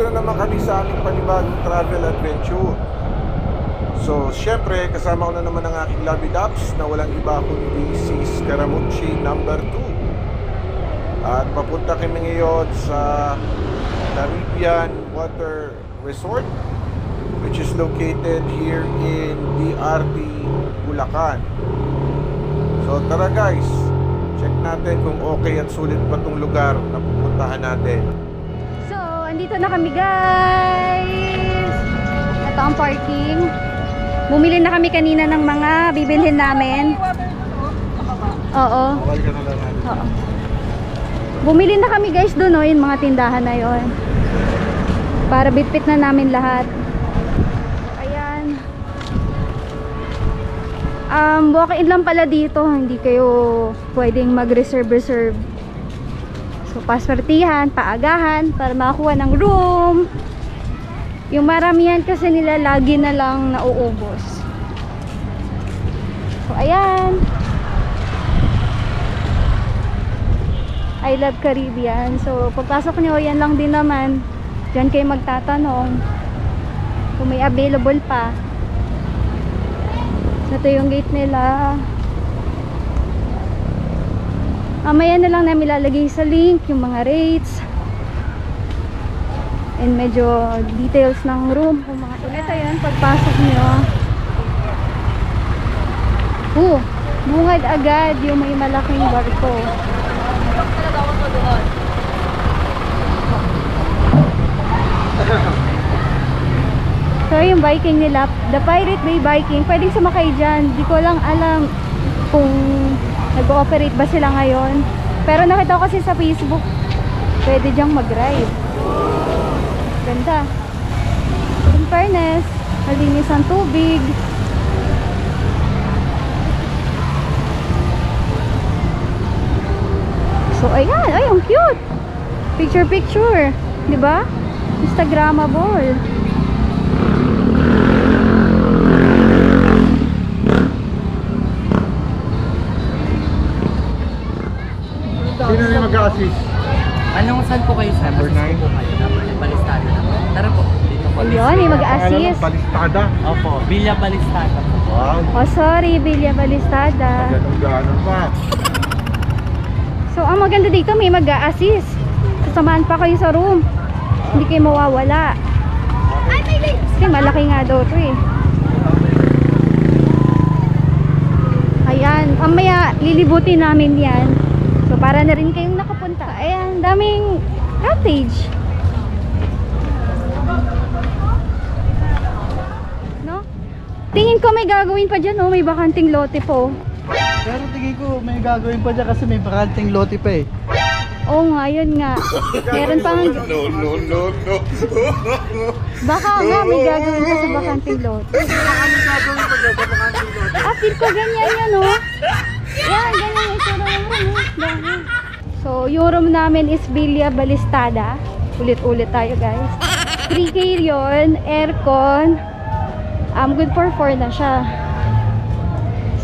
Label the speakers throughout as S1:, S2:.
S1: nandito na naman kami sa aming panibagong travel adventure. So, syempre, kasama ko na naman ang aking lovey dubs na walang iba kundi si Scaramucci number 2. At papunta kami ngayon sa Caribbean Water Resort, which is located here in DRT, Bulacan. So, tara guys, check natin kung okay at sulit pa itong lugar na pupuntahan natin.
S2: So, andito na kami guys. Ito ang parking. Bumili na kami kanina ng mga bibilhin namin. Oo. Oo. Bumili na kami guys doon, oh, yung mga tindahan na yon. Para bitbit na namin lahat. Ayan. Walk-in lang pala dito. Hindi kayo pwedeng mag-reserve. So, paswertihan, paagahan para makakuha ng room. Yung maramihan kasi nila lagi na lang nauubos. So, ayan. I love Caribbean. So, pagpasok nyo, yan lang din naman. Diyan kayo magtatanong kung may available pa. So, ito yung gate nila. Mamaya na lang namin ilalagay sa link yung mga rates and medyo details ng room kung mga ito yan pagpasok nyo. Bungad agad yung may malaking barko. So yung biking nila, the Pirate Bay Biking, pwedeng sumakay dyan. Di ko lang alam kung nag-ooperate ba sila ngayon, pero nakita ko kasi sa Facebook pwede dyang mag-ride. Ganda. In fairness, malinis ang tubig. So ayan, ay ang cute. Picture, di ba? Instagrammable.
S1: Sino na mag-a-assist?
S3: Anong saan po kayo, sir?
S1: Number 9.
S3: Po kayo na Balistada na po. Tara po. Dito po.
S2: Yun, may mag-assist.
S1: Balistada.
S3: Opo, Villa Balistada po.
S1: Wow.
S2: Oh, sorry, Villa Balistada.
S1: Ganun pa.
S2: So, ang maganda dito, may mag-a-assist. Sasamahan pa kayo sa room. Hindi kayo mawawala. Kasi malaki nga daw ito eh. Ayan, mamaya lilibutin namin yan. So, para na rin kayong nakapunta. Ayan, daming cottage. No? Tingin ko may gagawin pa dyan, no? May bakanting lote po.
S4: Pero tingin ko may gagawin pa dyan kasi may bakanting lote pa eh.
S2: Oo nga, yun nga. Meron pang...
S1: No.
S2: Baka nga may gagawin pa sa bakanting lote. Feel ko ganyan yan, no? Yan, ganyan yung itsura ng room, eh. So, yung room namin is Villa Balistada. Ulit-ulit tayo, guys. 3K yun, aircon. Good for 4 na siya.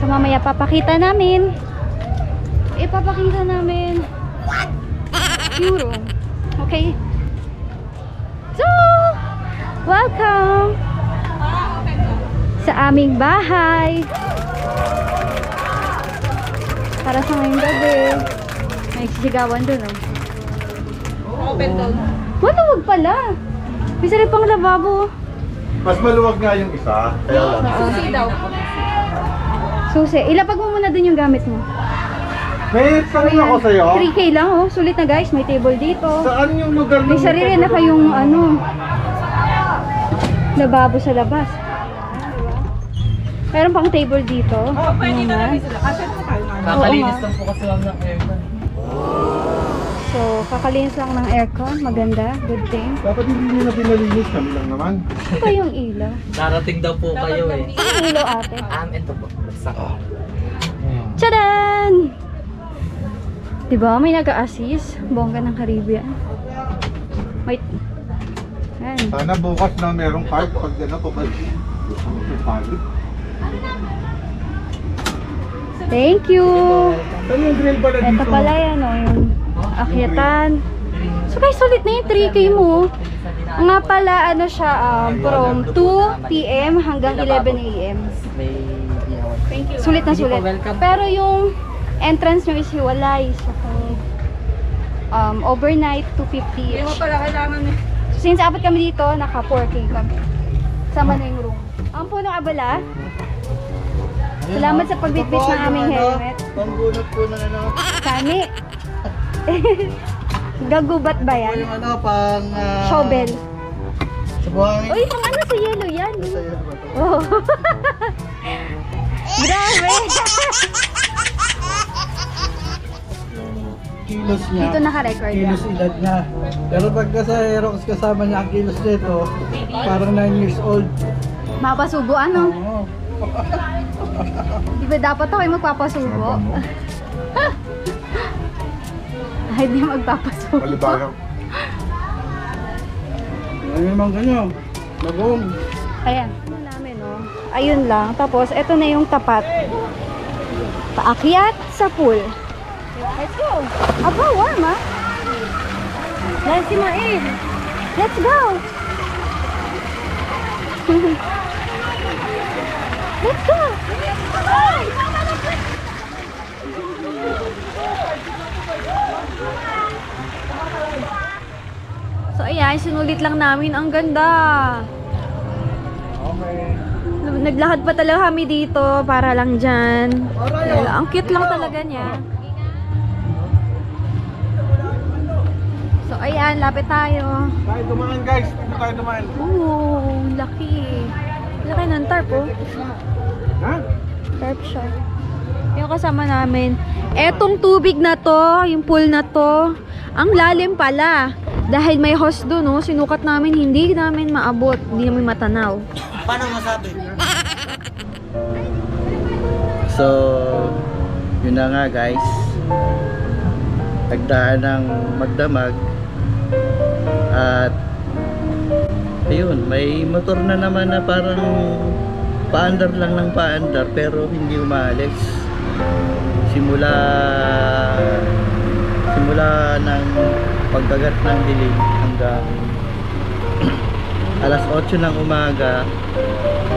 S2: So, mamaya papakita namin. Ipapakita namin yung room. Okay? So, welcome sa aming bahay. Para sa ngayong gabi. May sisigawan dun, oh.
S5: Open doon.
S2: Maluwag pala. May sarili pang lababo.
S1: Mas maluwag nga yung isa. Kaya lang.
S5: Susi daw.
S2: Susi. Ilapag mo muna dun yung gamit mo.
S1: May tanong ako sa'yo.
S2: 3K lang, oh. Sulit na, guys. May table dito.
S1: Saan yung lugar
S2: May sarili na kayong, ano, lababo sa labas. Meron pang table dito.
S5: Oh, pwede na
S2: Ayan.
S5: lang sila. Kasi po tayo na.
S3: Kakalinis lang po kasi lang ng aircon.
S2: So, kakalinis lang ng aircon. Maganda. Good thing.
S1: Dapat hindi nyo na pinalinis. Kami lang naman.
S2: Ano ba yung ilaw?
S3: Darating daw po kayo eh.
S2: Ano ilaw, ate?
S3: Ito po. Saka.
S2: Tchadan! Diba? May nag-a-assist. Bongga ng Caribbean. Wait. Ayan.
S1: Sana bukas na merong card pag gano'n pabalik.
S2: Thank you!
S1: Saan yung grill pala dito?
S2: Ito pala yan, oh, yung akyatan. So guys, sulit na yung 3K mo. Nga pala, ano siya, from 2 p.m. hanggang 11 a.m.
S3: May ihawan.
S2: Sulit na
S3: Sige po,
S2: sulit.
S3: welcome.
S2: Pero yung entrance nyo is hiwalay. So, kung overnight, 250 each. So, since apat kami dito, naka 4K kami. Sama na yung room. Ang puno abala. Salamat sa pagbitbit ng aming helmet.
S4: Pambunot po ng ano.
S2: Kami. Gagubat ba
S4: Po
S2: yan?
S4: yung ano, pang...
S2: Shovel.
S4: Sa buhangin.
S2: Uy, pang ano sa yellow yan?
S4: Sa'yo ba ito?
S2: Oh. Grabe.
S4: Kilos niya.
S2: Dito naka-record yan.
S4: Kilos edad niya. Pero pagka sa Aerox kasama niya ang kilos nito, parang 9 years old.
S2: Mapasubo ano?
S4: Oo.
S2: Di ba dapat ako yung magpapasubo? Ay, di magpapasubo.
S1: Palibayan.
S4: Ano naman ganyan? Bagong.
S2: Ayan. Ano namin, oh. Ayun lang. Tapos, eto na yung tapat. Paakyat sa pool. Let's go. Aba, warm, ah. Let's see more in. Let's go. Let's go. Ay! So, ayan. Sinulit lang namin. Ang ganda.
S4: Okay.
S2: Naglakad pa talaga kami dito para lang dyan. Wala, ang cute lang talaga niya. So, ayan, lapit tayo.
S1: Tayo dumaan guys, dito tayo dumaan.
S2: Ooh, laki. Laki ng tarp, oh.
S1: Ha?
S2: Tarp siya. Yung kasama namin. Etong tubig na to, yung pool na to, ang lalim pala. Dahil may hose doon, no? Sinukat namin, hindi namin maabot. Hindi namin matanaw.
S3: Paano masabi?
S4: So, yun na nga guys. Nagdaan ng magdamag. At ayun, may motor na naman na parang paandar lang ng paandar pero hindi umaalis. Simula ng pagkagat ng dilim hanggang alas 8 ng umaga,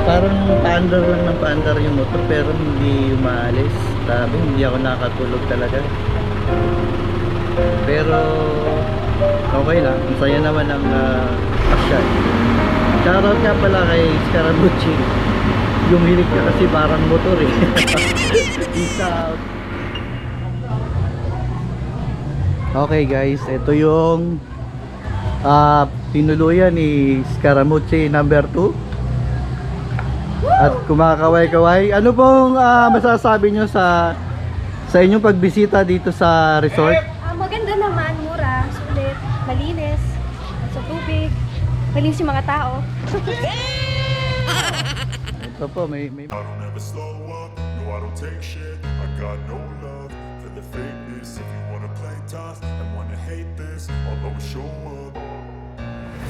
S4: parang paandar lang ng paandar yung motor pero hindi umaalis. Sabi, hindi ako nakatulog talaga. Pero okay lang, ang saya naman ang pasyan. Shoutout nga pala kay Scaramucci. Yung hilig ka kasi parang motor eh. Peace out. Okay guys, ito yung tinuluyan ni Scaramucci number 2. At kumakaway-kaway. Ano pong masasabi nyo sa inyong pagbisita dito sa resort?
S2: Maganda naman, mura, sulit, malinis, sa tubig, malinis yung mga tao.
S4: Ito po, may
S5: I don't ever slow up, no I don't take shit. I got no love for the fakeness. If you wanna play tough and wanna hate this, I'll always show up.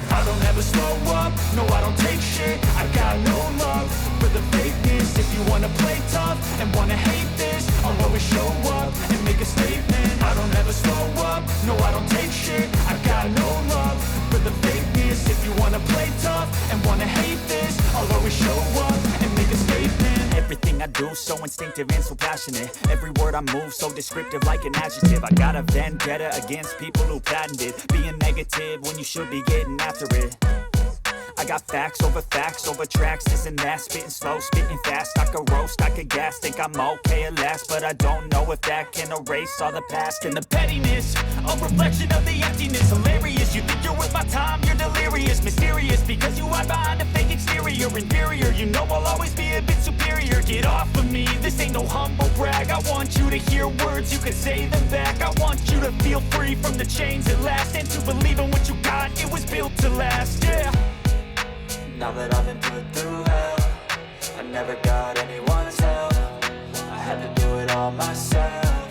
S5: I don't ever slow up, no I don't take shit. I got no love for the fakeness. If you wanna play tough and wanna hate this, I'll always show up and make a statement. I don't ever slow up, no I don't take shit. I got no love for the fakeness. If you wanna play tough and wanna hate this, I'll always show up and make a statement. Everything I do so instinctive and so passionate. Every word I move so descriptive like an adjective. I got a vendetta against people who patented being negative when you should be getting after it. I got facts over tracks, this and that. Spitting slow, spitting fast. I could roast, I could gas. Think I'm okay at last, but I don't know if that can erase all the past. And the pettiness, a reflection of the emptiness. Hilarious, you think you're worth my time, you're delirious. Mysterious, because you hide behind a fake exterior. Inferior, you know I'll always be a bit superior. Get off of me, this ain't no humble brag. I want you to hear words, you can say them back. I want you to feel free from the chains at last, and to believe in what you got, it was built to last, yeah. Now that I've been put through hell, I never got anyone's help. I had to do it all myself.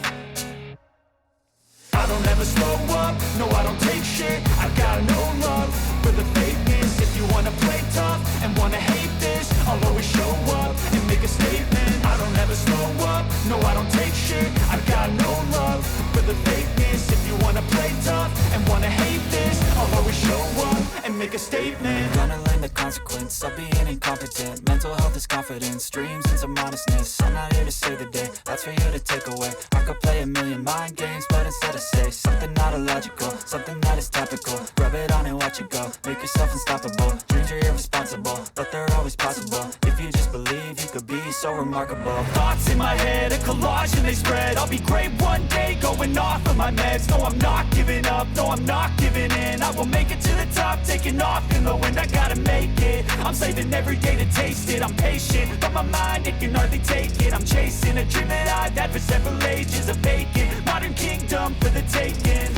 S5: I don't ever slow up, no I don't take shit. I got no love for the fakeness. If you wanna play tough and wanna hate this, I'll always show up and make a statement. I don't ever slow up, no I don't take shit. I got no love for the fakeness. If you wanna play tough and wanna hate this, I'll always show up and make a statement. Gonna learn the consequence of being incompetent. Mental health is confidence, dreams and some honestness. I'm not here to save the day, that's for you to take away. I could play a million mind games, but instead I say something not illogical, something that is topical. Rub it on and watch it go, make yourself unstoppable. Dreams are irresponsible, but they're always possible. If you just believe, you could be so remarkable. Thoughts in my head, a collage and they spread. I'll be great one day, going off of my meds. No, I'm not giving up, no, I'm not giving in. I will make it to the top, taking off in the wind. I gotta make it, I'm saving every day to taste it. I'm patient, but my mind, it can hardly take it. I'm chasing a dream that I've had for several ages. A vacant, modern kingdom for the taking.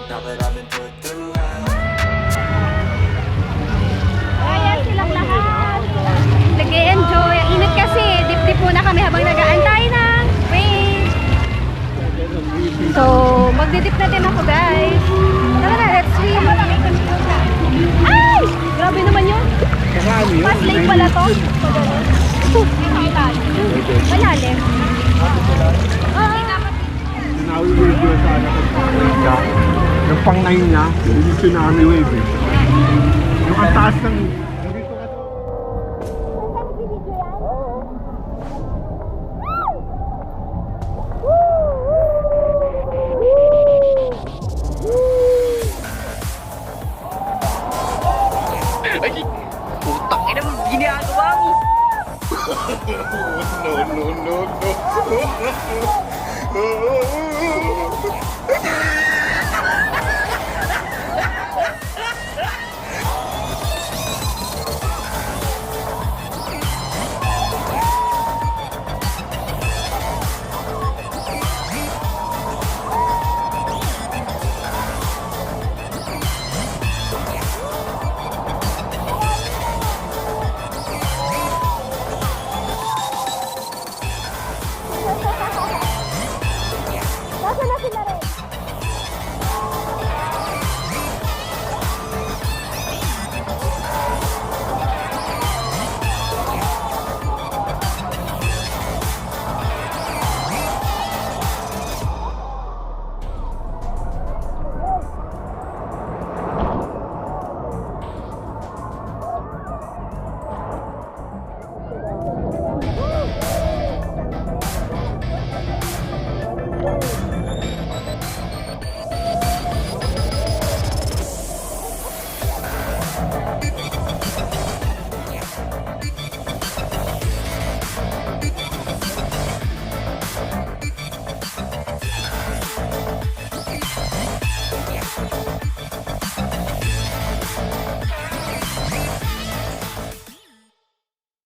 S5: Now that I've been put through hell.
S2: Ayan silang lahat. Nag-e-enjoy. Ang init kasi. Dip-dip muna kami habang nag-aantay ng rain. So, magdidip na din ako guys. Tara na, let's swim. Ay! Grabe naman yun. Mas lake pala to. Malalim.
S1: Yung pang 9 niya, yung tsunami wave eh. Yung ang taas ng...
S3: Putang ina mo, ginagawa mo!
S1: No.